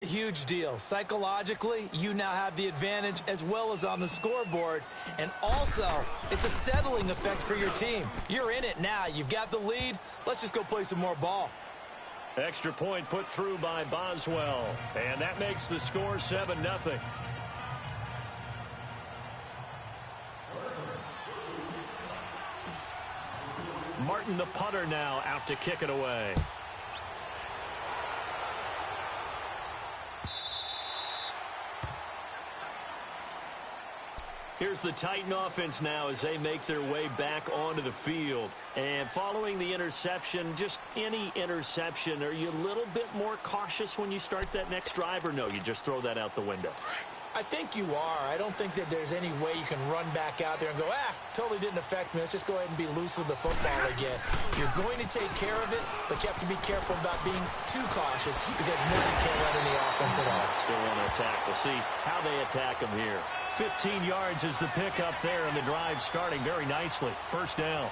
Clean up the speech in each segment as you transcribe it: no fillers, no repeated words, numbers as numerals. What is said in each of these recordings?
Huge deal. Psychologically, you now have the advantage as well as on the scoreboard. And also, it's a settling effect for your team. You're in it now. You've got the lead. Let's just go play some more ball. Extra point put through by Boswell. And that makes the score 7-0. Martin, the punter, now out to kick it away. Here's the Titan offense now as they make their way back onto the field. And following the interception, just any interception, are you a little bit more cautious when you start that next drive, or no, you just throw that out the window? I think you are. I don't think that there's any way you can run back out there and go, totally didn't affect me. Let's just go ahead and be loose with the football again. You're going to take care of it, but you have to be careful about being too cautious because then you can't run any offense at all. Still want to attack. We'll see how they attack them here. 15 yards is the pickup there, and the drive starting very nicely. First down.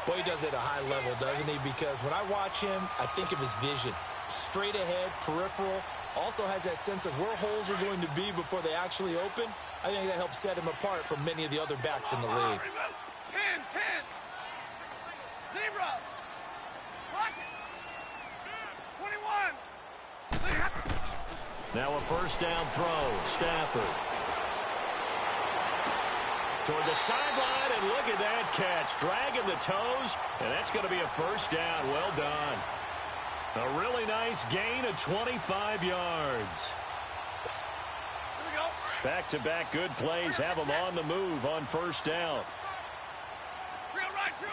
Boy, he does it at a high level, doesn't he? Because when I watch him, I think of his vision. Straight ahead, peripheral. Also has that sense of where holes are going to be before they actually open. I think that helps set him apart from many of the other backs in the league. 10, 0. Pocket. 21. Now a first down throw. Stafford. Toward the sideline, and look at that catch. Dragging the toes, and that's going to be a first down. Well done. A really nice gain of 25 yards. Back-to-back good plays have them on the move on first down. Drill right, 22.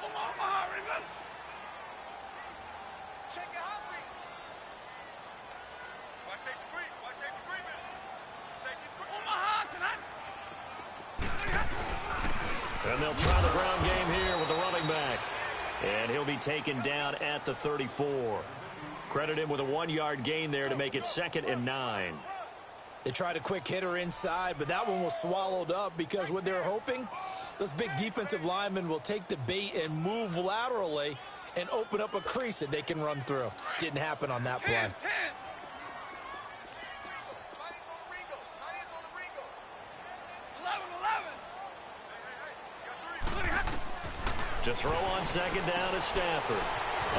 Omaha, remember. Check your heartbeat. Watch safety three, man. Safety three. Omaha tonight. And they'll try the ground game here with the running back. And he'll be taken down at the 34. Credit him with a 1-yard gain there to make it 2nd and 9. They tried a quick hitter inside, but that one was swallowed up because what they're hoping, those big defensive linemen will take the bait and move laterally and open up a crease that they can run through. Didn't happen on that play. 10. To throw on second down to Stafford.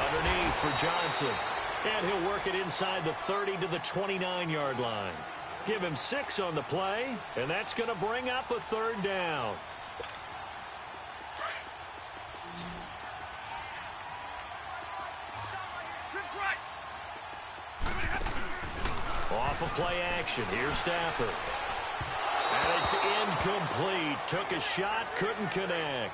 Underneath for Johnson. And he'll work it inside the 30 to the 29-yard line. Give him 6 on the play, and that's going to bring up a third down. Off of play action. Here's Stafford. And it's incomplete. Took a shot, couldn't connect.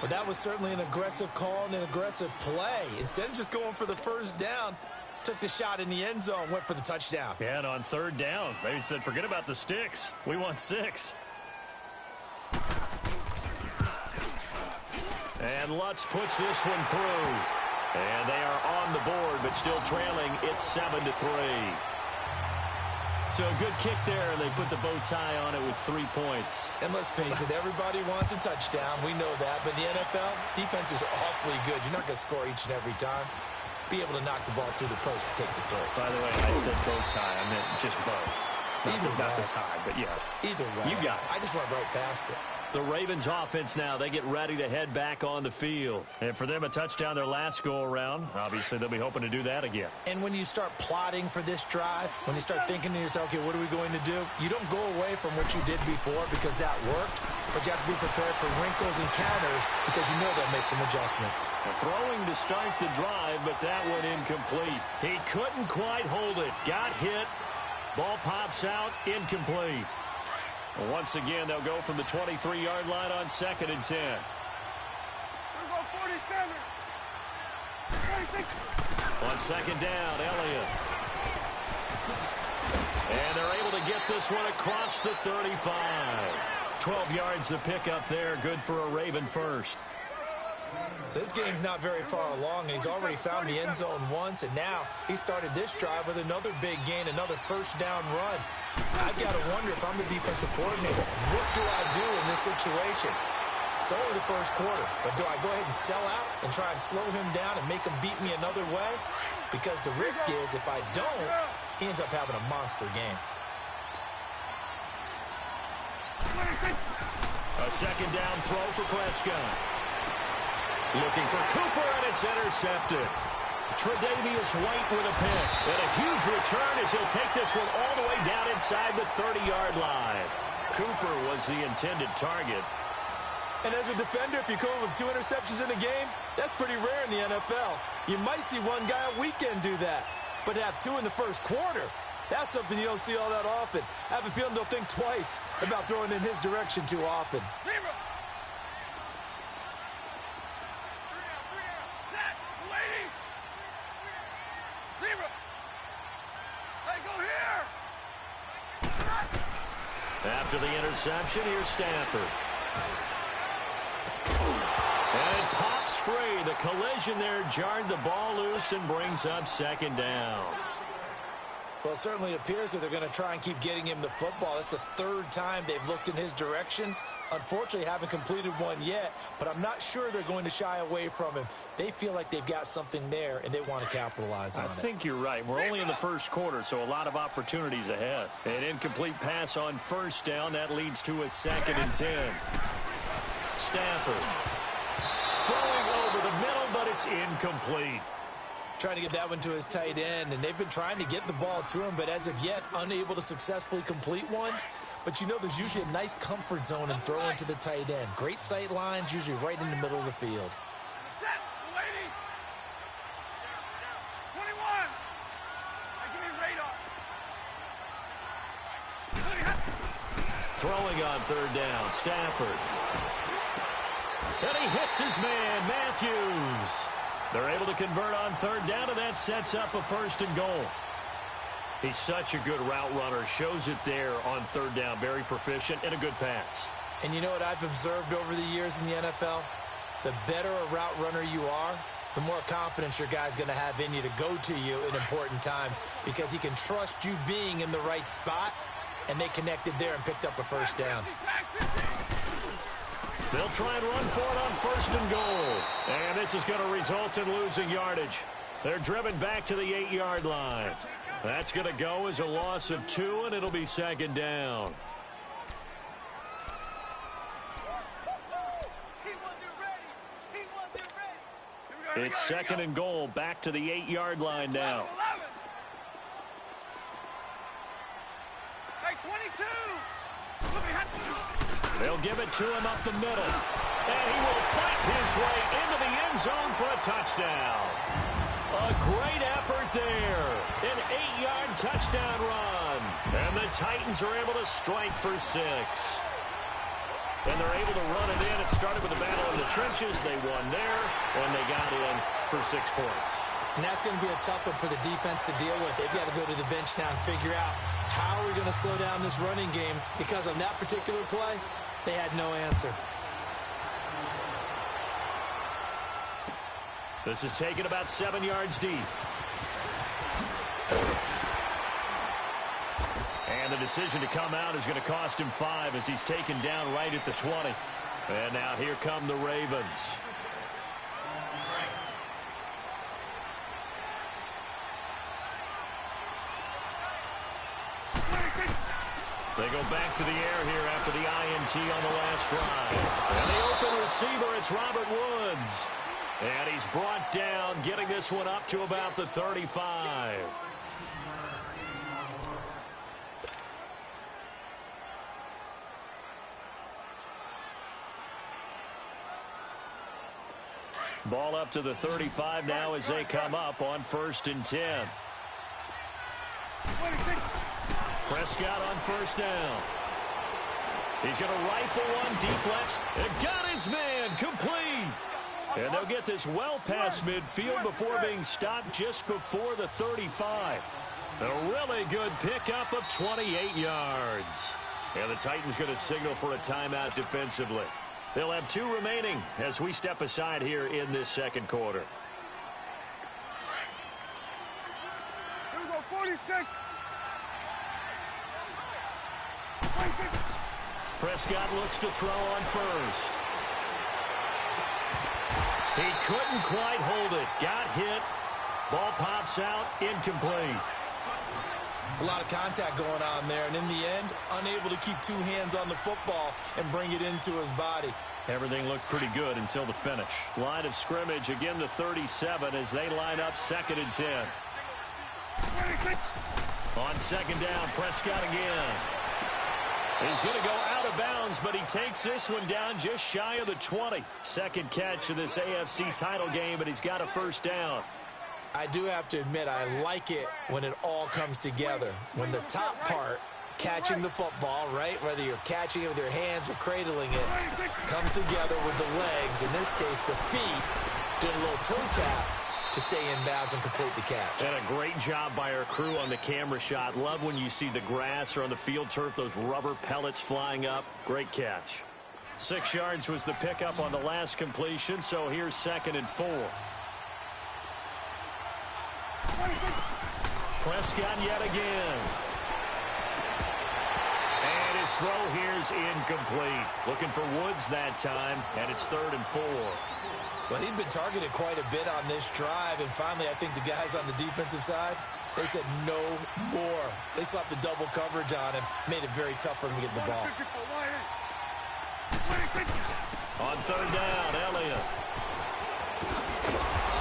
But that was certainly an aggressive call and an aggressive play. Instead of just going for the first down, took the shot in the end zone, went for the touchdown. Yeah, and on third down, they said, forget about the sticks. We want 6. And Lutz puts this one through. And they are on the board, but still trailing. It's 7-3. So a good kick there, and they put the bow tie on it with 3 points. And let's face it, everybody wants a touchdown. We know that. But in the NFL, defenses are awfully good. You're not going to score each and every time. Be able to knock the ball through the post and take the throw. By the way, I said bow tie. I meant just bow. Not the tie, but yeah. Either way. You got it. I just went right past it. The Ravens offense now, they get ready to head back on the field. And for them, a touchdown their last go-around. Obviously, they'll be hoping to do that again. And when you start plotting for this drive, when you start thinking to yourself, okay, what are we going to do? You don't go away from what you did before because that worked, but you have to be prepared for wrinkles and counters because you know they'll make some adjustments. Throwing to start the drive, but that one incomplete. He couldn't quite hold it. Got hit. Ball pops out, incomplete. Once again, they'll go from the 23-yard line on 2nd and 10. We'll go 47. 46. On second down, Elliott. And they're able to get this one across the 35. 12 yards to pick up there. Good for a Raven first. So this game's not very far along. He's already found the end zone once, and now he started this drive with another big gain, another first down run. I've got to wonder if I'm the defensive coordinator, what do I do in this situation? It's only the first quarter, but do I go ahead and sell out and try and slow him down and make him beat me another way? because the risk is if I don't, he ends up having a monster game. A second down throw for Prescott. Looking for Cooper, and it's intercepted. Tre'Davious White with a pick. And a huge return as he'll take this one all the way down inside the 30-yard line. Cooper was the intended target. And as a defender, if you're going with 2 interceptions in a game, that's pretty rare in the NFL. You might see one guy a weekend do that, but to have 2 in the first quarter, that's something you don't see all that often. I have a feeling they'll think twice about throwing in his direction too often. After the interception, here's Stafford. And it pops free. The collision there jarred the ball loose and brings up second down. Well, it certainly appears that they're going to try and keep getting him the football. That's the 3rd time they've looked in his direction. Unfortunately, haven't completed one yet, but I'm not sure they're going to shy away from him. They feel like they've got something there, and they want to capitalize on it. I think you're right. We're only in the first quarter, so a lot of opportunities ahead. An incomplete pass on first down. That leads to a 2nd and 10. Stafford throwing over the middle, but it's incomplete. Trying to get that one to his tight end, and they've been trying to get the ball to him, but as of yet, unable to successfully complete one. But you know there's usually a nice comfort zone in throwing to the tight end. Great sight lines, usually right in the middle of the field. Set, lady. 21. Give me radar. Throwing on 3rd down, Stafford. And he hits his man, Matthews. They're able to convert on 3rd down, and that sets up a 1st and goal. He's such a good route runner. Shows it there on 3rd down. Very proficient and a good pass. And you know what I've observed over the years in the NFL? The better a route runner you are, the more confidence your guy's going to have in you to go to you in important times because he can trust you being in the right spot, and they connected there and picked up a 1st down. They'll try and run for it on 1st and goal. And this is going to result in losing yardage. They're driven back to the 8-yard line. That's going to go as a loss of 2, and it'll be 2nd down. It's 2nd and goal, back to the 8-yard line now. Hey, 22. They'll give it to him up the middle. And he will fight his way into the end zone for a touchdown. A great effort there. An 8-yard touchdown run. And the Titans are able to strike for 6. And they're able to run it in. It started with a battle in the trenches. They won there, and they got in for 6 points. And that's going to be a tough one for the defense to deal with. They've got to go to the bench now and figure out how are we going to slow down this running game, because on that particular play, they had no answer. This is taken about 7 yards deep. And the decision to come out is going to cost him 5 as he's taken down right at the 20. And now here come the Ravens. They go back to the air here after the INT on the last drive. And the open receiver, it's Robert Woods. And he's brought down, getting this one up to about the 35. Ball up to the 35 now as they come up on 1st and 10. Prescott on 1st down. He's going to rifle one deep left. And got his man complete. And they'll get this well past midfield before being stopped just before the 35. A really good pickup of 28 yards. And the Titans going to signal for a timeout defensively. They'll have 2 remaining as we step aside here in this 2nd quarter. 46. Prescott looks to throw on 1st. He couldn't quite hold it. Got hit. Ball pops out, incomplete. It's a lot of contact going on there, and in the end, unable to keep two hands on the football and bring it into his body. Everything looked pretty good until the finish. Line of scrimmage, again the 37 as they line up 2nd and 10. On 2nd down, Prescott again. He's going to go out of bounds, but he takes this one down just shy of the 20. Second catch of this AFC title game, and he's got a 1st down. I do have to admit, I like it when it all comes together. When the top part, catching the football, right, whether you're catching it with your hands or cradling it, comes together with the legs, in this case the feet, doing a little toe tap to stay in bounds and complete the catch. And a great job by our crew on the camera shot. Love when you see the grass or on the field turf, those rubber pellets flying up. Great catch. 6 yards was the pickup on the last completion, so here's 2nd and 4. Prescott yet again. And his throw here's incomplete. Looking for Woods that time, and it's 3rd and 4. Well, he'd been targeted quite a bit on this drive, and finally I think the guys on the defensive side, they said no more. They slapped the double coverage on him, made it very tough for him to get the ball. On 3rd down, Elliott.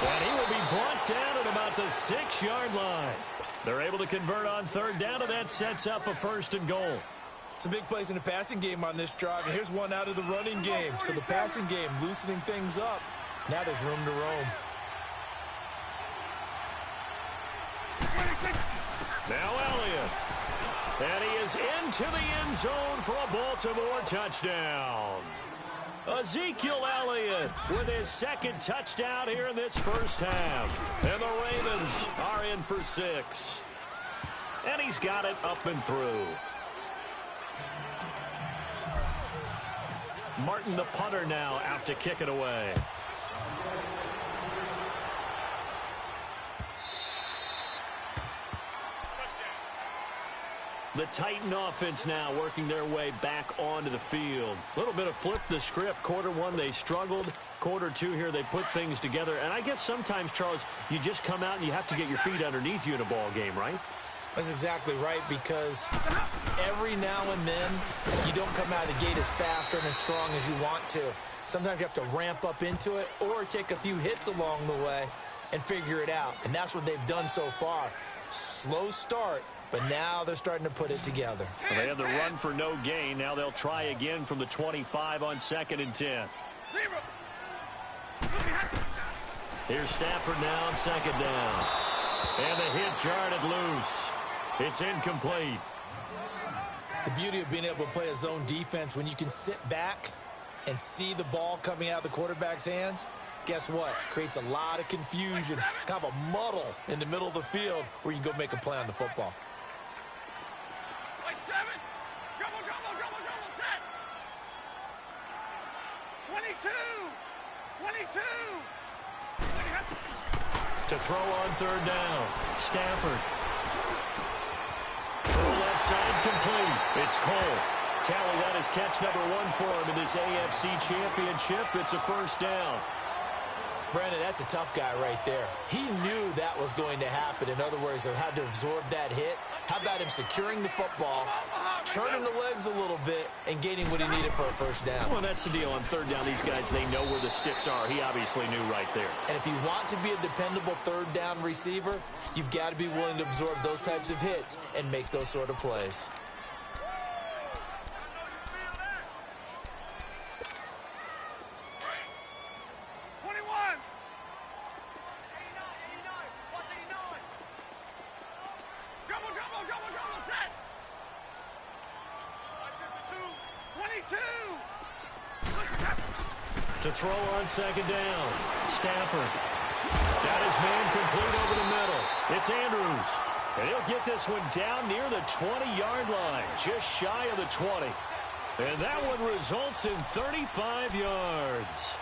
And he will be brought down at about the 6-yard line. They're able to convert on 3rd down, and that sets up a 1st and goal. Some big plays in the passing game on this drive, and here's one out of the running game. So the passing game loosening things up. Now there's room to roam. Now Elliott. And he is into the end zone for a Baltimore touchdown. Ezekiel Elliott with his 2nd touchdown here in this 1st half. And the Ravens are in for 6. And he's got it up and through. Martin, the punter, now out to kick it away. The Titan offense now working their way back onto the field. A little bit of flip the script. Quarter 1, they struggled. Quarter 2 here, they put things together. And I guess sometimes, Charles, you just come out and you have to get your feet underneath you in a ball game, right? That's exactly right, because every now and then you don't come out of the gate as fast and as strong as you want to. Sometimes you have to ramp up into it or take a few hits along the way and figure it out. And that's what they've done so far. Slow start. But now they're starting to put it together. Well, they had the run for no gain. Now they'll try again from the 25 on 2nd and 10. Here's Stafford now on 2nd down. And the hit jarred it loose. It's incomplete. The beauty of being able to play a zone defense when you can sit back and see the ball coming out of the quarterback's hands, guess what? Creates a lot of confusion, kind of a muddle in the middle of the field where you can go make a play on the football. 22! To throw on 3rd down. Stafford. Throw left side, complete. It's Cole. Tally that is catch number 1 for him in this AFC Championship. It's a 1st down. Brandon, that's a tough guy right there. He knew that was going to happen. In other words, he had to absorb that hit. How about him securing the football, turning the legs a little bit, and getting what he needed for a 1st down? Well, that's the deal. On 3rd down, these guys, they know where the sticks are. He obviously knew right there. And if you want to be a dependable 3rd down receiver, you've got to be willing to absorb those types of hits and make those sort of plays. To throw on 2nd down. Stafford. Got his man complete over the middle. It's Andrews. And he'll get this one down near the 20-yard line. Just shy of the 20. And that one results in 35 yards.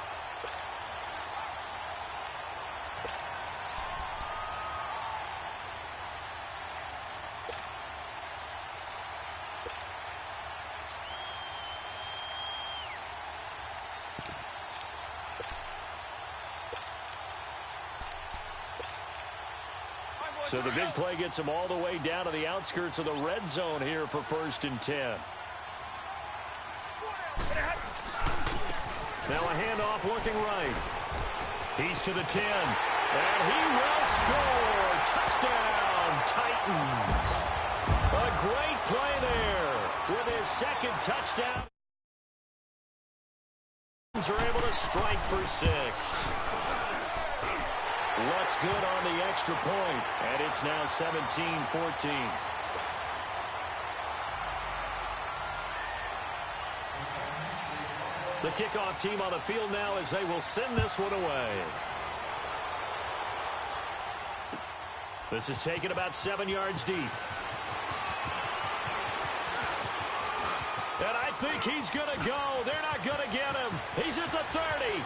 So the big play gets him all the way down to the outskirts of the red zone here for 1st and 10. Now a handoff looking right. He's to the 10. And he will score. Touchdown, Titans. A great play there with his 2nd touchdown. Are able to strike for 6. What's good on the extra point, and it's now 17-14. The kickoff team on the field now as they will send this one away. This is taken about 7 yards deep. And I think he's going to go. They're not going to get him. He's at the 30.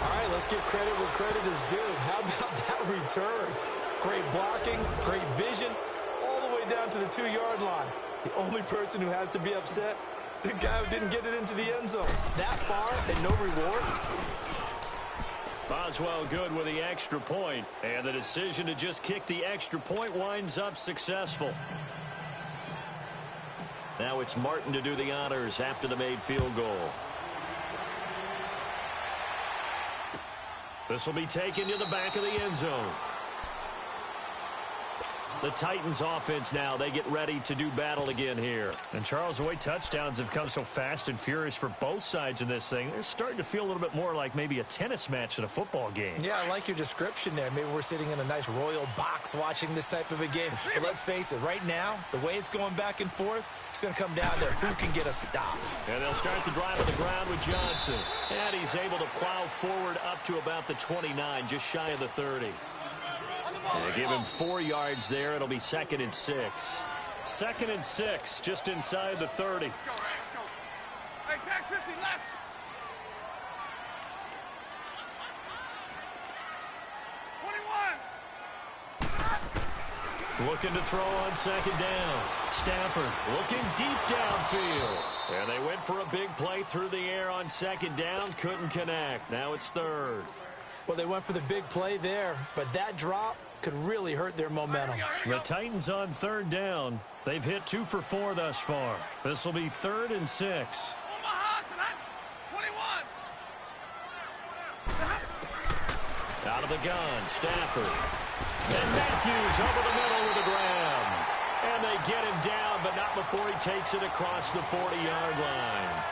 All right, let's give credit where credit is due. How about that return? Great blocking, great vision, all the way down to the 2-yard line. The only person who has to be upset, the guy who didn't get it into the end zone. That far and no reward. Boswell good with the extra point, and the decision to just kick the extra point winds up successful. Now it's Martin to do the honors after the made field goal. This will be taken to the back of the end zone. The Titans offense now, they get ready to do battle again here. And Charles, the way touchdowns have come so fast and furious for both sides in this thing, it's starting to feel a little bit more like maybe a tennis match than a football game. Yeah, I like your description there. Maybe we're sitting in a nice royal box watching this type of a game. But let's face it, right now, the way it's going back and forth, it's going to come down to who can get a stop. And they'll start the drive on the ground with Johnson. And he's able to plow forward up to about the 29, just shy of the 30. They give him 4 yards there. It'll be 2nd and 6. 2nd and 6, just inside the 30. Let's go, Ray. Let's go. Hey, tag 50 left. 21. Looking to throw on 2nd down. Stafford looking deep downfield. And they went for a big play through the air on 2nd down. Couldn't connect. Now it's 3rd. Well, they went for the big play there, but that drop could really hurt their momentum. The Titans on 3rd down. They've hit 2 for 4 thus far. This will be 3rd and 6. Omaha tonight. 21. Out of the gun, Stafford. And Matthews over the middle with a grab. And they get him down, but not before he takes it across the 40-yard line.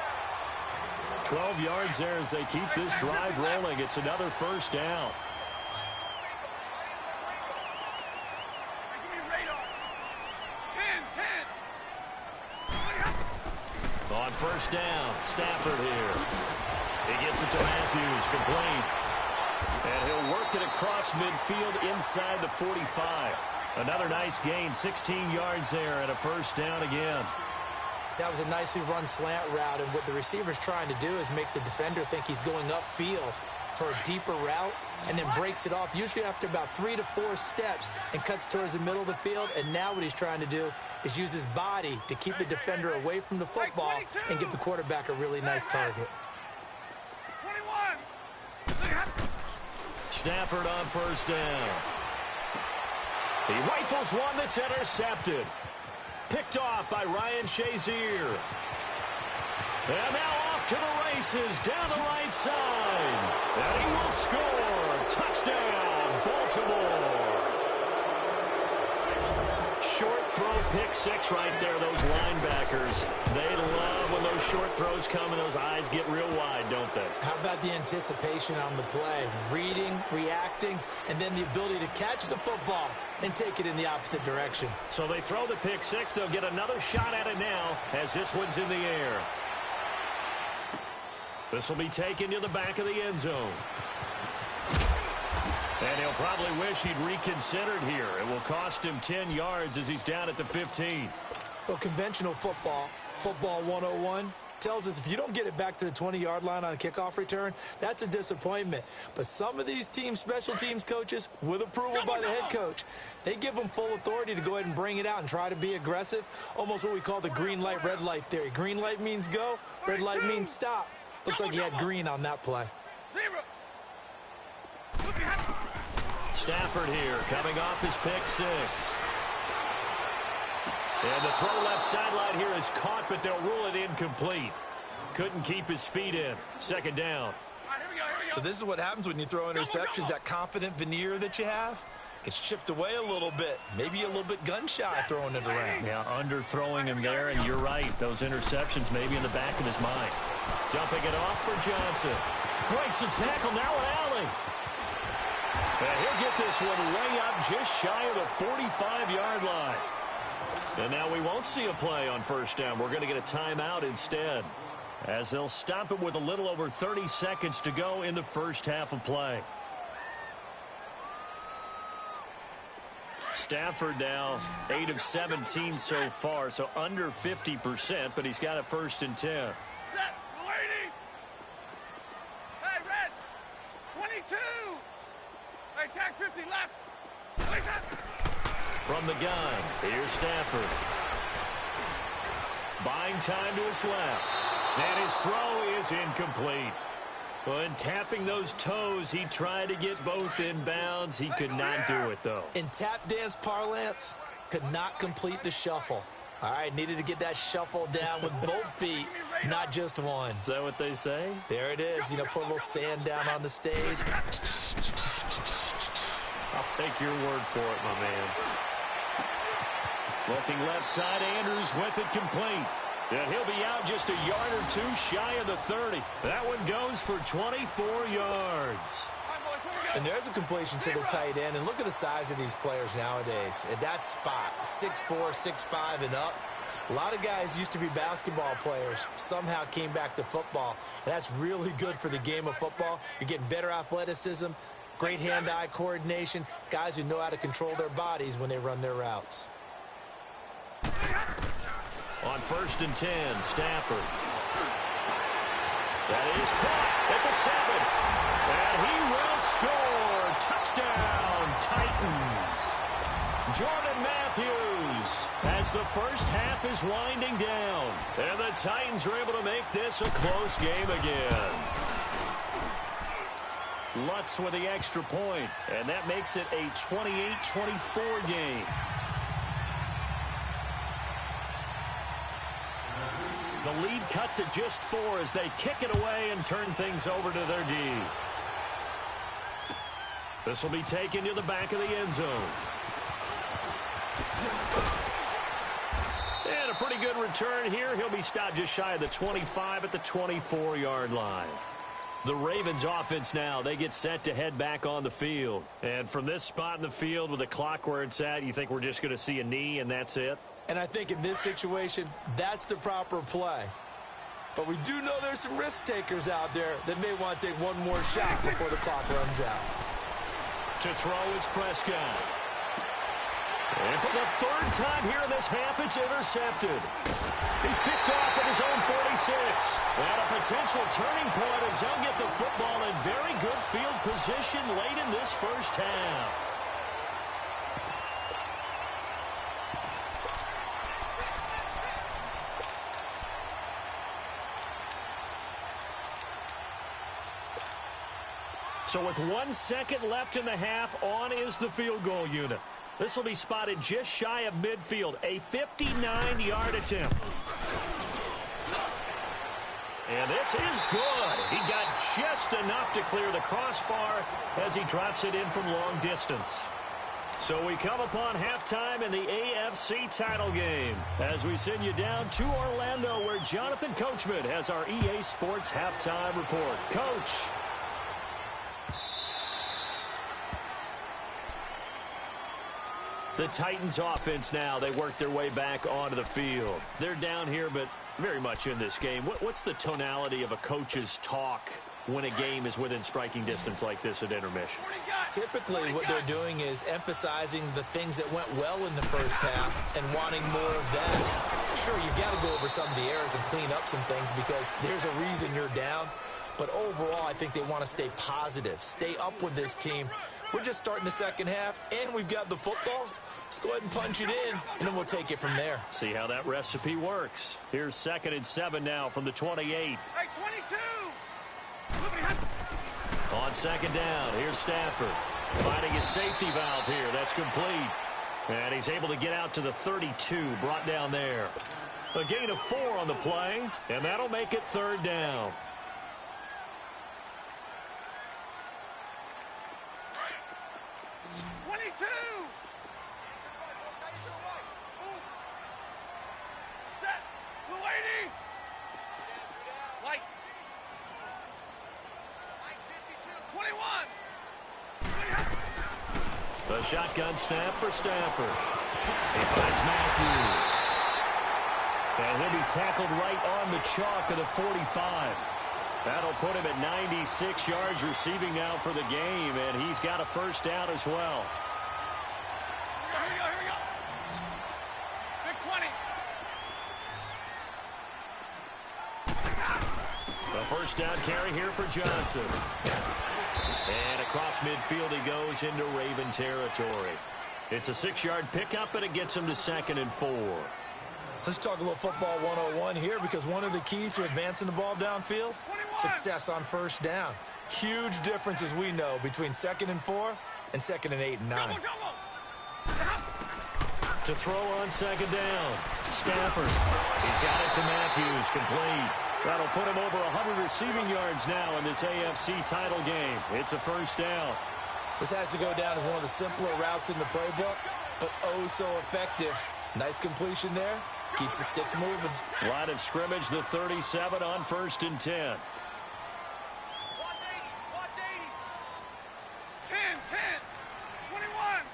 12 yards there as they keep this drive rolling. It's another 1st down. On 1st down, Stafford here. He gets it to Matthews, complete. And he'll work it across midfield inside the 45. Another nice gain, 16 yards there and a 1st down again. That was a nicely run slant route, and what the receiver's trying to do is make the defender think he's going upfield for a deeper route, and then breaks it off, usually after about 3 to 4 steps, and cuts towards the middle of the field. And now what he's trying to do is use his body to keep the defender away from the football and give the quarterback a really nice target. 21. Stafford on 1st down. He rifles one that's intercepted. Picked off by Ryan Shazier. And now off to the races down the right side. And he will score. Touchdown, Baltimore. Short throw, pick 6 right there, those linebackers. They love when those short throws come and those eyes get real wide, don't they? How about the anticipation on the play? Reading, reacting, and then the ability to catch the football and take it in the opposite direction. So they throw the pick 6. They'll get another shot at it now as this one's in the air. This will be taken to the back of the end zone. And he'll probably wish he'd reconsidered here. It will cost him 10 yards as he's down at the 15. Well, conventional football 101, tells us if you don't get it back to the 20-yard line on a kickoff return, that's a disappointment. But some of these teams, special teams coaches, with approval by the head coach, they give them full authority to go ahead and bring it out and try to be aggressive, almost what we call the green light, red light theory. Green light means go, red light means stop. Looks like he had green on that play. 0. Stafford here, coming off his pick six. And the throw left sideline here is caught, but they'll rule it incomplete. Couldn't keep his feet in. Second down. So this is what happens when you throw interceptions. That confident veneer that you have gets chipped away a little bit. Maybe a little bit gun-shy throwing it around. Yeah, underthrowing him there, and you're right. Those interceptions maybe in the back of his mind. Dumping it off for Johnson. Breaks the tackle, now an alley. And he'll get this one way up just shy of the 45-yard line. And now we won't see a play on first down. We're going to get a timeout instead, as they'll stop it with a little over 30 seconds to go in the first half of play. Stafford now 8 of 17 so far, so under 50%, but he's got a 1st and 10. Set, lady. Hey, red. 22. Hey, tag 50 left. Wait up. From the gun, here's Stafford. Buying time to his left. And his throw is incomplete. When tapping those toes, he tried to get both in bounds. He could not do it, though. In tap dance parlance, could not complete the shuffle. All right, needed to get that shuffle down with both feet, not just one. Is that what they say? There it is. You know, put a little sand down on the stage. I'll take your word for it, my man. Looking left side, Andrews with it complete. And he'll be out just a yard or two shy of the 30. That one goes for 24 yards. And there's a completion to the tight end. And look at the size of these players nowadays. At that spot, 6'4", 6'5", and up. A lot of guys used to be basketball players, somehow came back to football. And that's really good for the game of football. You're getting better athleticism, great hand-eye coordination, guys who know how to control their bodies when they run their routes. On 1st and 10, Stafford. That is caught at the 7th. And he will score. Touchdown, Titans. Jordan Matthews, as the first half is winding down. And the Titans are able to make this a close game again. Lutz with the extra point, and that makes it a 28-24 game. The lead cut to just 4 as they kick it away and turn things over to their D. This will be taken to the back of the end zone. And a pretty good return here. He'll be stopped just shy of the 25 at the 24-yard line. The Ravens offense now, they get set to head back on the field. And from this spot in the field with the clock where it's at, you think we're just going to see a knee and that's it? And I think in this situation, that's the proper play. But we do know there's some risk takers out there that may want to take one more shot before the clock runs out. To throw is Prescott. And for the 3rd time here in this half, it's intercepted. He's picked off at his own 46. And a potential turning point as they'll get the football in very good field position late in this first half. So with 1 second left in the half, on is the field goal unit. This will be spotted just shy of midfield, a 59-yard attempt. And this is good. He got just enough to clear the crossbar as he drops it in from long distance. So we come upon halftime in the AFC title game as we send you down to Orlando where Jonathan Coachman has our EA Sports halftime report. Coach. The Titans offense now, they work their way back onto the field. They're down here, but very much in this game. What's the tonality of a coach's talk when a game is within striking distance like this at intermission? Typically, what they're doing is emphasizing the things that went well in the first half and wanting more of that. Sure, you've got to go over some of the errors and clean up some things because there's a reason you're down. But overall, I think they want to stay positive, stay up with this team. We're just starting the second half, and we've got the football. Let's go ahead and punch it in, and then we'll take it from there. See how that recipe works. Here's 2nd and 7 now from the 28. Hey, 22! On 2nd down, here's Stafford. Finding his safety valve here. That's complete. And he's able to get out to the 32, brought down there. A gain of 4 on the play, and that'll make it third down. The shotgun snap for Stafford. He finds Matthews. And he'll be tackled right on the chalk of the 45. That'll put him at 96 yards receiving now for the game, and he's got a first down as well. Here we go. Big 20. The first down carry here for Johnson. And across midfield he goes into Raven territory. It's a 6-yard pickup, and it gets him to 2nd and 4. Let's talk a little football 101 here, because one of the keys to advancing the ball downfield, success on first down. Huge difference, as we know, between 2nd and 4 and 2nd and 8 and 9. To throw on 2nd down, Stafford. He's got it to Matthews, complete. That'll put him over 100 receiving yards now in this AFC title game. It's a first down. This has to go down as one of the simpler routes in the playbook, but oh so effective. Nice completion there. Keeps the sticks moving. Line of scrimmage, the 37 on 1st and 10. Watch 80. Watch 80. 10. 21.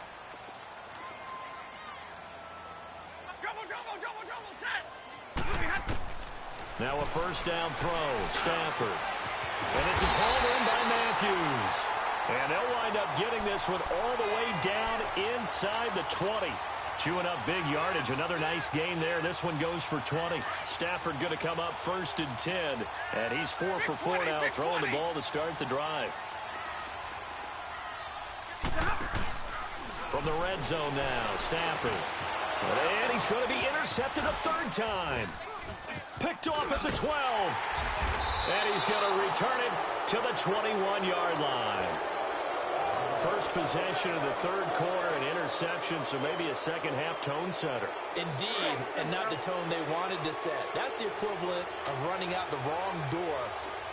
Double. Set. Now a first down throw. Stafford. And this is hauled in by Matthews. And they'll wind up getting this one all the way down inside the 20. Chewing up big yardage. Another nice gain there. This one goes for 20. Stafford going to come up 1st and 10. And he's 4 for 4 now, throwing the ball to start the drive. From the red zone now, Stafford. And he's going to be intercepted a 3rd time. Picked off at the 12. And he's going to return it to the 21-yard line. First possession of the 3rd quarter, an interception, so maybe a second-half tone setter. Indeed, and not the tone they wanted to set. That's the equivalent of running out the wrong door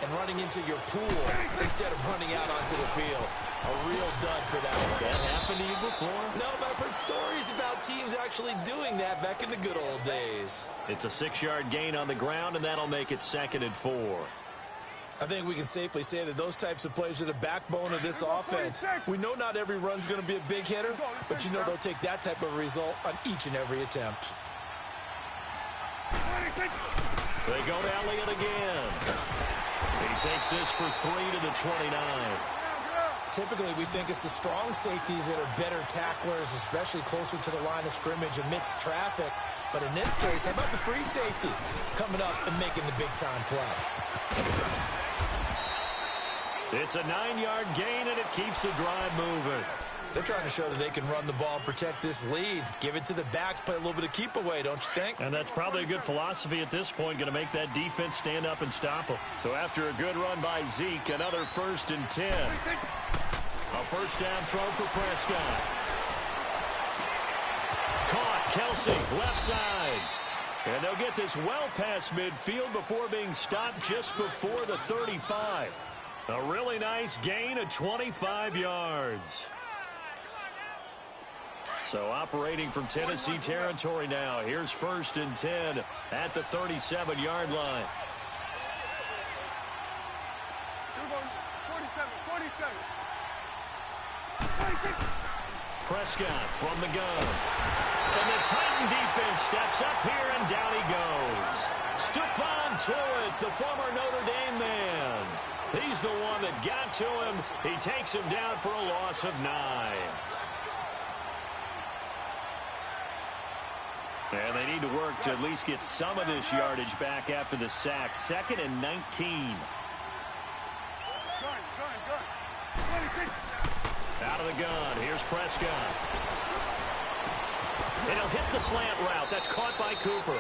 and running into your pool instead of running out onto the field. A real dud for that one. Has that happened to you before? No, but I've heard stories about teams actually doing that back in the good old days. It's a 6-yard gain on the ground, and that'll make it 2nd and 4. I think we can safely say that those types of plays are the backbone of this offense. We know not every run's going to be a big hitter, but you know they'll take that type of result on each and every attempt. They go to Elliott again. He takes this for 3 to the 29. Typically, we think it's the strong safeties that are better tacklers, especially closer to the line of scrimmage amidst traffic. But in this case, how about the free safety coming up and making the big-time play? It's a 9-yard gain, and it keeps the drive moving. They're trying to show that they can run the ball and protect this lead. Give it to the backs, play a little bit of keep away, don't you think? And that's probably a good philosophy at this point, going to make that defense stand up and stop them. So after a good run by Zeke, another 1st and 10. A first down throw for Prescott. Caught, Kelsey, left side. And they'll get this well past midfield before being stopped just before the 35. A really nice gain of 25 yards. So operating from Tennessee territory now. Here's 1st and 10 at the 37-yard line. 47. Prescott from the gun. And the Titan defense steps up here, and down he goes. Stephon Tuitt, the former Notre Dame man. He's the one that got to him. He takes him down for a loss of 9. And they need to work to at least get some of this yardage back after the sack. 2nd and 19. Out of the gun. Here's Prescott. And he'll hit the slant route. That's caught by Cooper.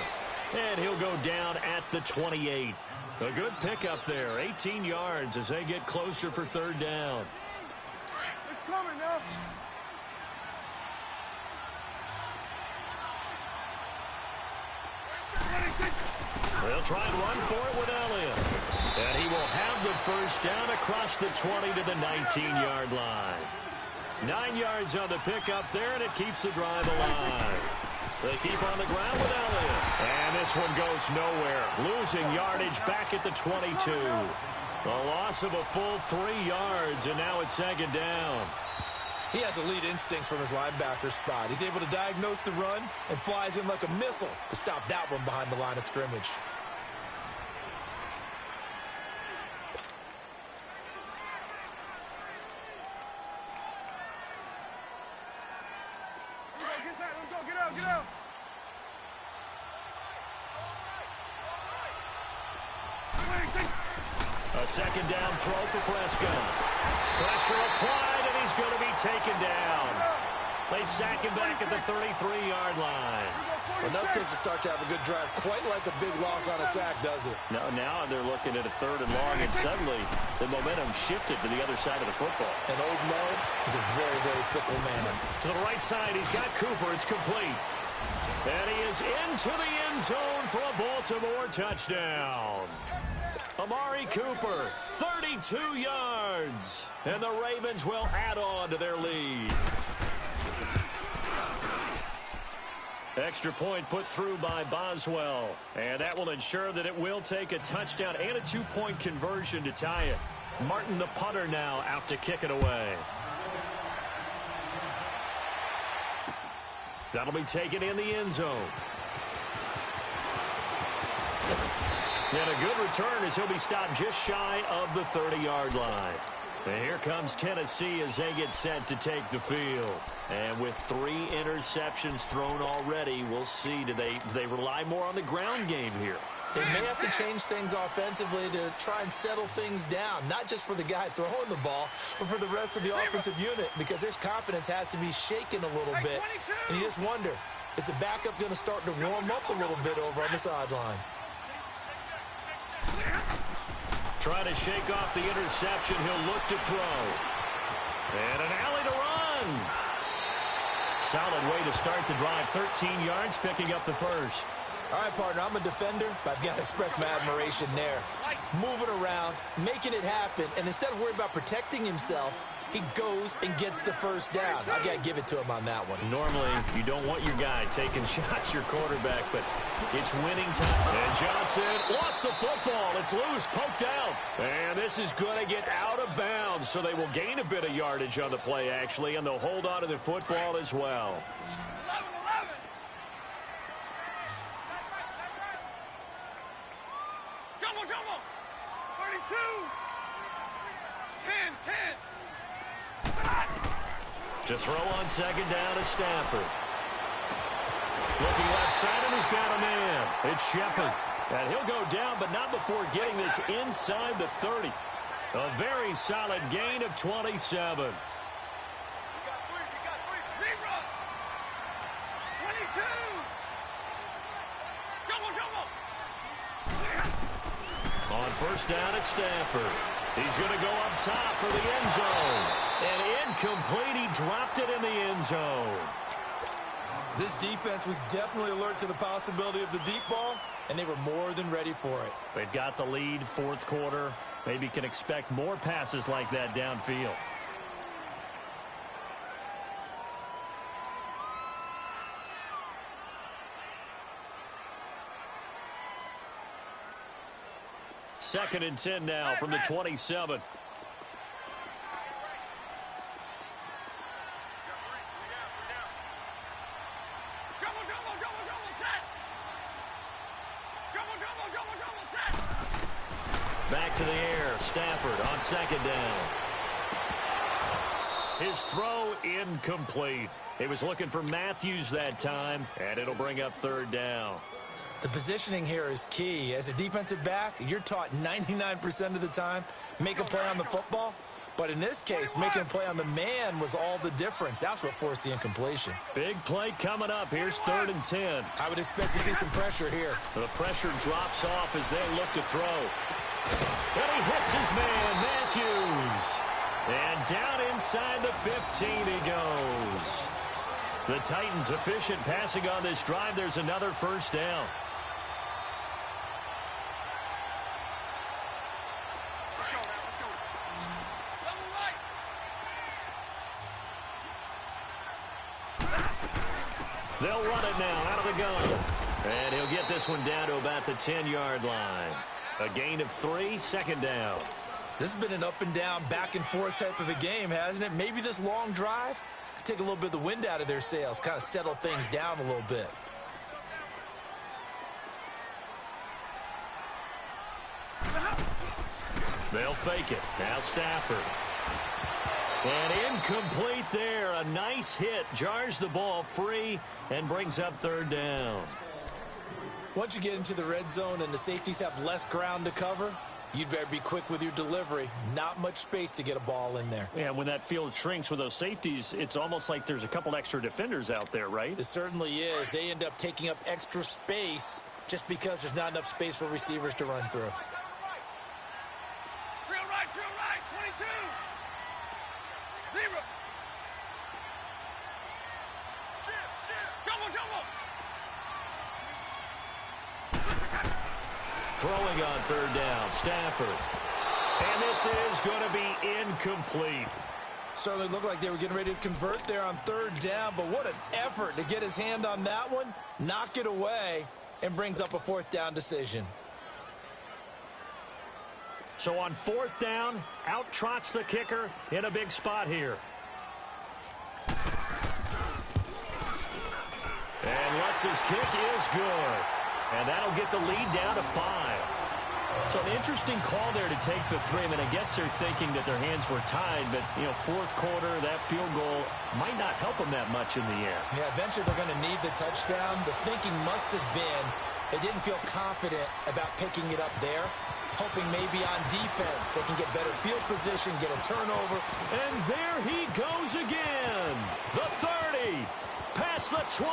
And he'll go down at the 28. A good pickup there. 18 yards as they get closer for 3rd down. coming now. They'll try and run for it with Elliott. And he will have the first down across the 20 to the 19-yard line. 9 yards on the pickup there, and it keeps the drive alive. They keep on the ground with Elliott. And this one goes nowhere. Losing yardage back at the 22. A loss of a full 3 yards, and now it's second down. He has elite instincts from his linebacker spot. He's able to diagnose the run and flies in like a missile to stop that one behind the line of scrimmage. Get out, get out. A second down throw for Prescott. Pressure applied, and he's going to be taken down. They sack him back at the 33-yard line. Well, no takes to start to have a good drive. Quite like a big loss on a sack, does it? No, now they're looking at a 3rd and long, and suddenly the momentum shifted to the other side of the football. And Old Mo is a very, very fickle man. To the right side, he's got Cooper. It's complete. And he is into the end zone for a Baltimore touchdown. Amari Cooper, 32 yards. And the Ravens will add on to their lead. Extra point put through by Boswell. And that will ensure that it will take a touchdown and a 2-point conversion to tie it. Martin, the punter, now out to kick it away. That'll be taken in the end zone. And a good return as he'll be stopped just shy of the 30-yard line. And here comes Tennessee as they get set to take the field. And with 3 interceptions thrown already, we'll see, do they rely more on the ground game here? They may have to change things offensively to try and settle things down, not just for the guy throwing the ball, but for the rest of the offensive unit, because their confidence has to be shaken a little bit. And you just wonder, is the backup going to start to warm up a little bit over on the sideline? Trying to shake off the interception. He'll look to throw. And an alley to run. Solid way to start the drive. 13 yards, picking up the first. All right, partner, I'm a defender, but I've got to express my admiration there. Moving around, making it happen, and instead of worrying about protecting himself, he goes and gets the first down. I've got to give it to him on that one. Normally, you don't want your guy taking shots, your quarterback, but it's winning time. And Johnson lost the football. It's loose, poked out. And this is going to get out of bounds, so they will gain a bit of yardage on the play, actually, and they'll hold on to the football as well. 11. Jumbo. 32. 10. To throw on second down is Stafford. Looking left side, and he's got a man. It's Shepard. And he'll go down, but not before getting this inside the 30. A very solid gain of 27. You got 3. 22. Jumbo. On first down, it's Stafford. He's going to go up top for the end zone. And incomplete. He dropped it in the end zone. This defense was definitely alert to the possibility of the deep ball, and they were more than ready for it. They've got the lead, 4th quarter. Maybe can expect more passes like that downfield. Second and 10 now from the 27. Back to the air. Stafford on second down. His throw incomplete. He was looking for Matthews that time, and it'll bring up 3rd down. The positioning here is key. As a defensive back, you're taught 99% of the time, make a play on the football. But in this case, making a play on the man was all the difference. That's what forced the incompletion. Big play coming up. Here's 3rd and 10. I would expect to see some pressure here. The pressure drops off as they look to throw. And he hits his man, Matthews. And down inside the 15 he goes. The Titans efficient passing on this drive. There's another first down. Let's go now. Let's go. Double right. They'll run it now out of the gun. And he'll get this one down to about the 10-yard line. A gain of 3, second down. This has been an up and down, back and forth type of a game, hasn't it? Maybe this long drive could take a little bit of the wind out of their sails, kind of settle things down a little bit. They'll fake it. Now Stafford. And incomplete there. A nice hit. Jars the ball free and brings up third down. Once you get into the red zone and the safeties have less ground to cover, you'd better be quick with your delivery. Not much space to get a ball in there. Yeah, when that field shrinks with those safeties, it's almost like there's a couple extra defenders out there, right? It certainly is. They end up taking up extra space just because there's not enough space for receivers to run through. Drill right, 22. Zero. Shift. Double. Throwing on third down, Stafford. And this is going to be incomplete. Certainly looked like they were getting ready to convert there on third down, but what an effort to get his hand on that one, knock it away, and brings up a fourth down decision. So on fourth down, out trots the kicker in a big spot here. And Lutz's kick is good. And that'll get the lead down to 5. So an interesting call there to take the 3. I mean, I guess they're thinking that their hands were tied, but, you know, fourth quarter, that field goal might not help them that much in the end. Yeah, eventually they're going to need the touchdown. The thinking must have been they didn't feel confident about picking it up there, hoping maybe on defense they can get better field position, get a turnover. And there he goes again. The 30, past the 20.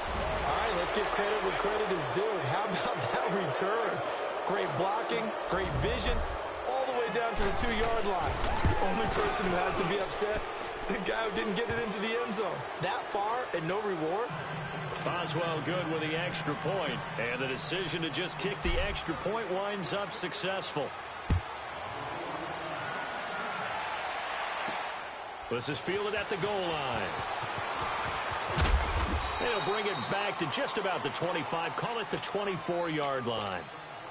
All right, let's give credit where credit is due. How about that return? Great blocking, great vision, all the way down to the 2-yard line. Only person who has to be upset, the guy who didn't get it into the end zone. That far and no reward? Boswell good with the extra point, and the decision to just kick the extra point winds up successful. This is fielded at the goal line. They'll bring it back to just about the 25, call it the 24-yard line.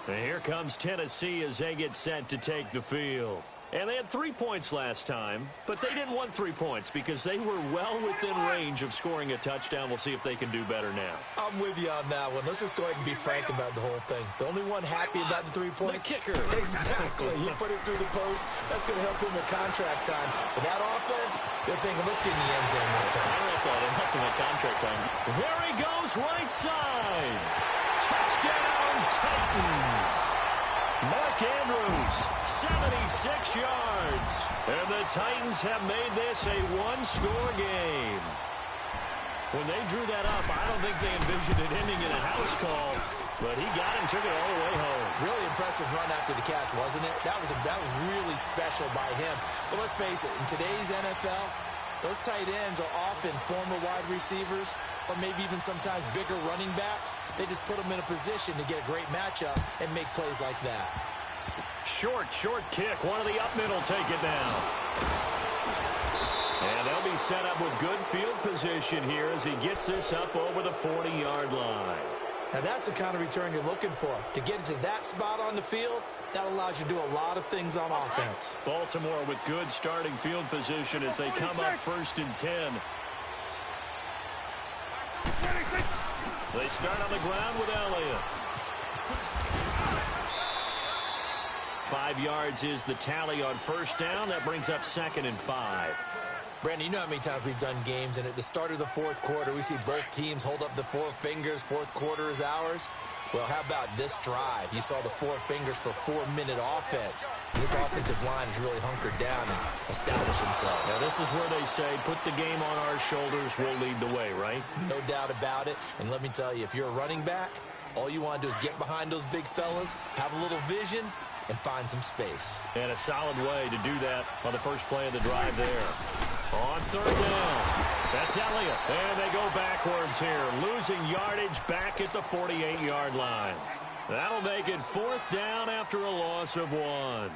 And here comes Tennessee as they get set to take the field. And they had 3 points last time, but they didn't want 3 points because they were well within range of scoring a touchdown. We'll see if they can do better now. I'm with you on that one. Let's just go ahead and be frank about the whole thing. The only one happy about the 3-point. The kicker. Exactly. He put it through the post. That's going to help him with contract time. But that offense, they're thinking, let's get in the end zone this time. I like that. It'll help him with contract time. There he goes, right side. Touchdown, Titans. Mark Andrews, 76 yards. And the Titans have made this a one-score game. When they drew that up, I don't think they envisioned it ending in a house call, but he got it and took it all the way home. Really impressive run after the catch, wasn't it? That was really special by him. But let's face it, in today's NFL, those tight ends are often former wide receivers or maybe even sometimes bigger running backs. They just put them in a position to get a great matchup and make plays like that. Short kick. One of the up middle take it down. And they'll be set up with good field position here as he gets this up over the 40-yard line. Now that's the kind of return you're looking for. To get to that spot on the field, that allows you to do a lot of things on offense. Baltimore with good starting field position as they come up 1st and 10. They start on the ground with Elliott. 5 yards is the tally on first down. That brings up 2nd and 5. Brandon, you know how many times we've done games, and at the start of the fourth quarter, we see both teams hold up the 4 fingers, fourth quarter is ours. Well, how about this drive? You saw the 4 fingers for 4-minute offense. This offensive line has really hunkered down and established themselves. Now, this is where they say, put the game on our shoulders, we'll lead the way, right? No doubt about it. And let me tell you, if you're a running back, all you want to do is get behind those big fellas, have a little vision, and find some space. And a solid way to do that on the first play of the drive there. On third down, that's Elliott. And they go backwards here, losing yardage back at the 48-yard line. That'll make it fourth down after a loss of 1.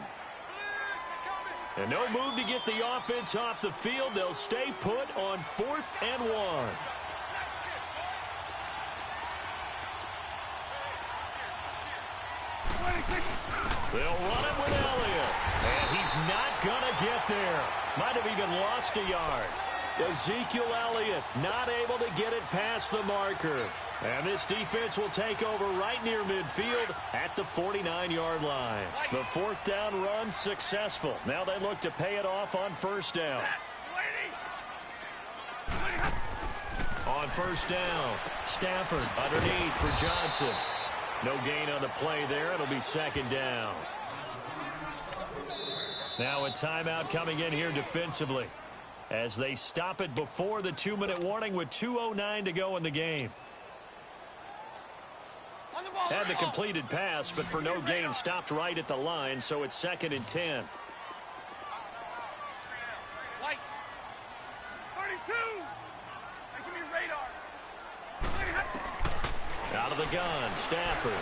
And no move to get the offense off the field. They'll stay put on 4th and 1. They'll run it with Elliott. And he's not going to get there. Might have even lost a yard. Ezekiel Elliott not able to get it past the marker. And this defense will take over right near midfield at the 49-yard line. The 4th down run successful. Now they look to pay it off on first down. On first down, Stafford underneath for Johnson. No gain on the play there. It'll be second down. Now a timeout coming in here defensively as they stop it before the 2-minute warning with 2:09 to go in the game. Had the completed pass, but for no gain, stopped right at the line, so it's 2nd and 10. Light. 32. Give me radar. Out of the gun, Stafford.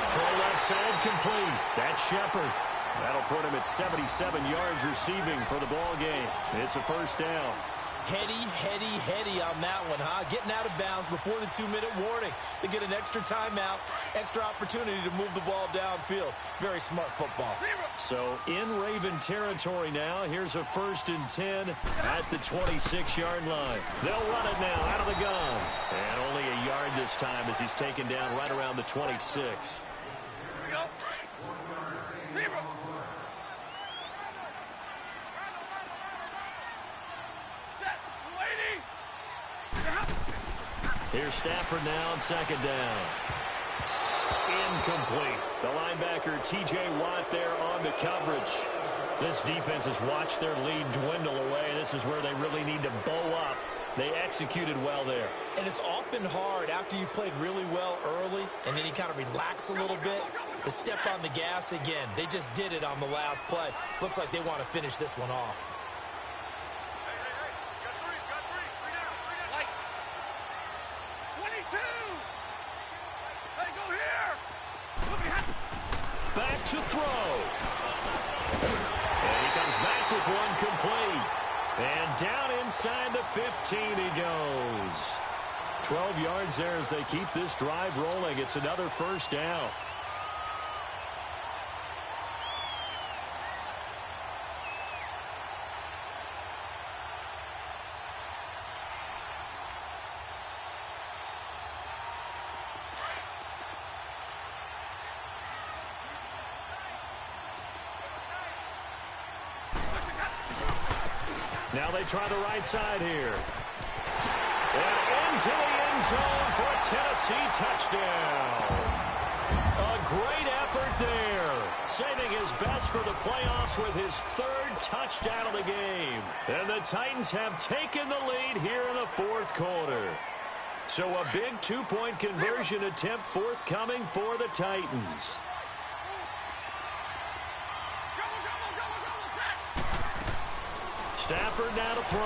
Throw left side complete. That's Shepard. That'll put him at 77 yards receiving for the ball game. It's a first down. Heady on that one, huh? Getting out of bounds before the 2-minute warning. They get an extra timeout, extra opportunity to move the ball downfield. Very smart football. So in Raven territory now. Here's a 1st and 10 at the 26-yard line. They'll run it now out of the gun. And only a yard this time as he's taken down right around the 26. Here we go. Zero. Here's Stafford now on 2nd down. Incomplete. The linebacker T.J. Watt there on the coverage. This defense has watched their lead dwindle away. This is where they really need to bow up. They executed well there. And it's often hard after you've played really well early and then you kind of relax a little bit to step on the gas again. They just did it on the last play. Looks like they want to finish this one off. Back to throw. And he comes back with one complete. And down inside the 15 he goes. 12 yards there as they keep this drive rolling. It's another first down. Now they try the right side here. And into the end zone for a Tennessee touchdown. A great effort there. Saving his best for the playoffs with his 3rd touchdown of the game. And the Titans have taken the lead here in the 4th quarter. So a big 2-point conversion attempt forthcoming for the Titans. Stafford now to throw.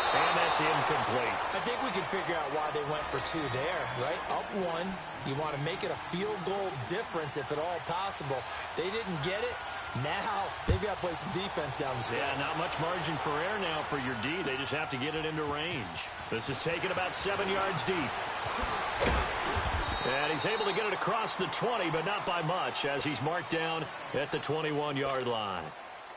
And that's incomplete. I think we can figure out why they went for 2 there, right? Up 1. You want to make it a field goal difference if at all possible. They didn't get it. Now they've got to play some defense down the stretch. Yeah, not much margin for error now for your D. They just have to get it into range. This is taken about 7 yards deep. And he's able to get it across the 20, but not by much as he's marked down at the 21-yard line.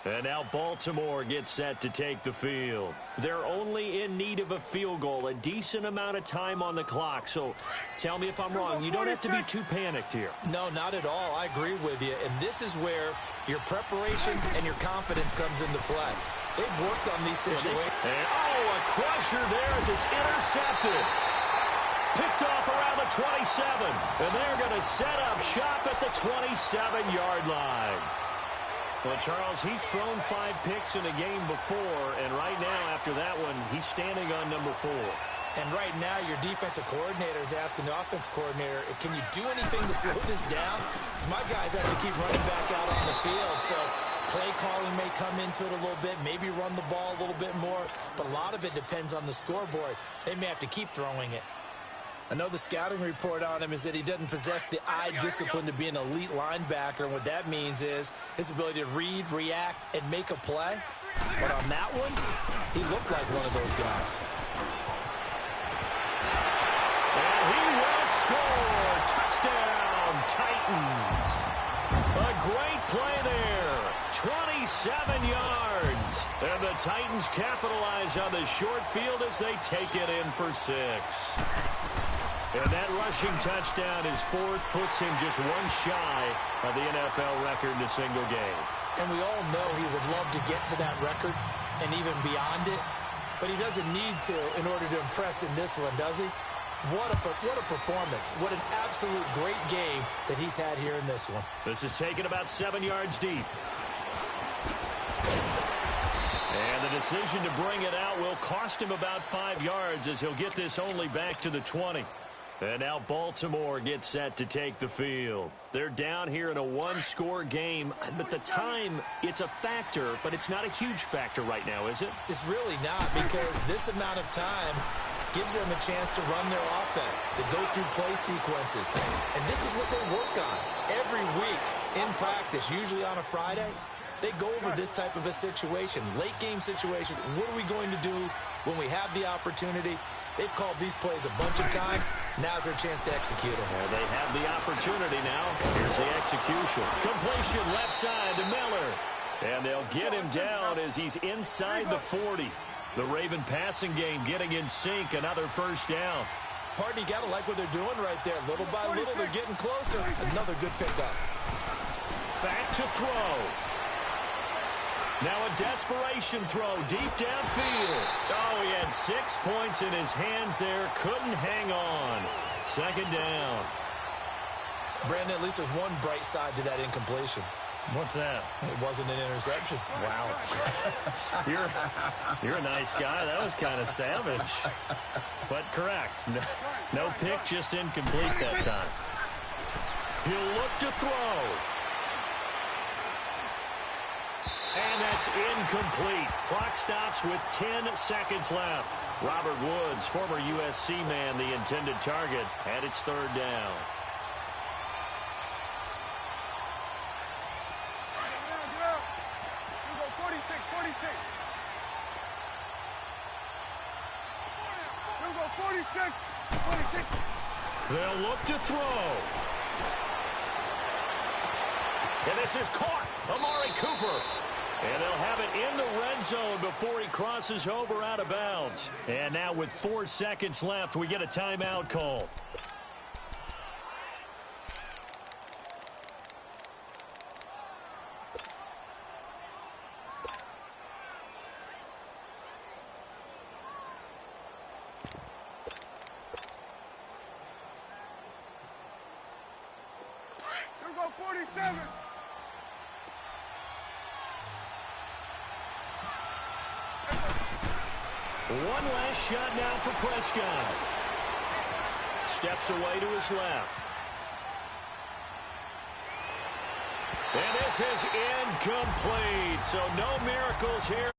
And now Baltimore gets set to take the field. They're only in need of a field goal, a decent amount of time on the clock. So tell me if I'm wrong. You don't have to be too panicked here. No, not at all. I agree with you. And this is where your preparation and your confidence comes into play. They've worked on these situations. And, oh, a crusher there as it's intercepted. Picked off around the 27. And they're going to set up shop at the 27-yard line. Well, Charles, he's thrown 5 picks in a game before, and right now, after that one, he's standing on number 4. And right now, your defensive coordinator is asking the offensive coordinator, can you do anything to slow this down? Because my guys have to keep running back out on the field. So play calling may come into it a little bit, maybe run the ball a little bit more. But a lot of it depends on the scoreboard. They may have to keep throwing it. I know the scouting report on him is that he doesn't possess the eye discipline to be an elite linebacker. And what that means is his ability to read, react, and make a play. But on that one, he looked like one of those guys. And he will score. Touchdown, Titans. A great play there. 27 yards. And the Titans capitalize on the short field as they take it in for 6. And that rushing touchdown, his fourth, puts him just one shy of the NFL record in a single game. And we all know he would love to get to that record and even beyond it. But he doesn't need to in order to impress in this one, does he? What a performance. What an absolute great game that he's had here in this one. This is taken about 7 yards deep. And the decision to bring it out will cost him about 5 yards as he'll get this only back to the 20. And now Baltimore gets set to take the field. They're down here in a one-score game. But the time, it's a factor, but it's not a huge factor right now, is it? It's really not, because this amount of time gives them a chance to run their offense, to go through play sequences. And this is what they work on every week in practice, usually on a Friday. They go over this type of a situation, late game situation. What are we going to do when we have the opportunity? They've called these plays a bunch of times. Now's their chance to execute them. Well, they have the opportunity now. Here's the execution. Completion left side to Miller. And they'll get him down as he's inside the 40. The Raven passing game getting in sync. Another first down. Pardon, you got to like what they're doing right there. Little by little, they're getting closer. Another good pickup. Back to throw. Now a desperation throw deep downfield. Oh, he had 6 points in his hands there. Couldn't hang on. Second down. Brandon, at least there's one bright side to that incompletion. What's that? It wasn't an interception. Wow. You're a nice guy. That was kind of savage. But correct. No pick, just incomplete that time. He'll look to throw. And that's incomplete. Clock stops with 10 seconds left. Robert Woods, former USC man, the intended target, and it's third down. They'll look to throw. And this is caught. Amari Cooper. And they'll have it in the red zone before he crosses over out of bounds. And now with 4 seconds left, we get a timeout call. Here go 47. One last shot now for Prescott. Steps away to his left. And this is incomplete. So no miracles here.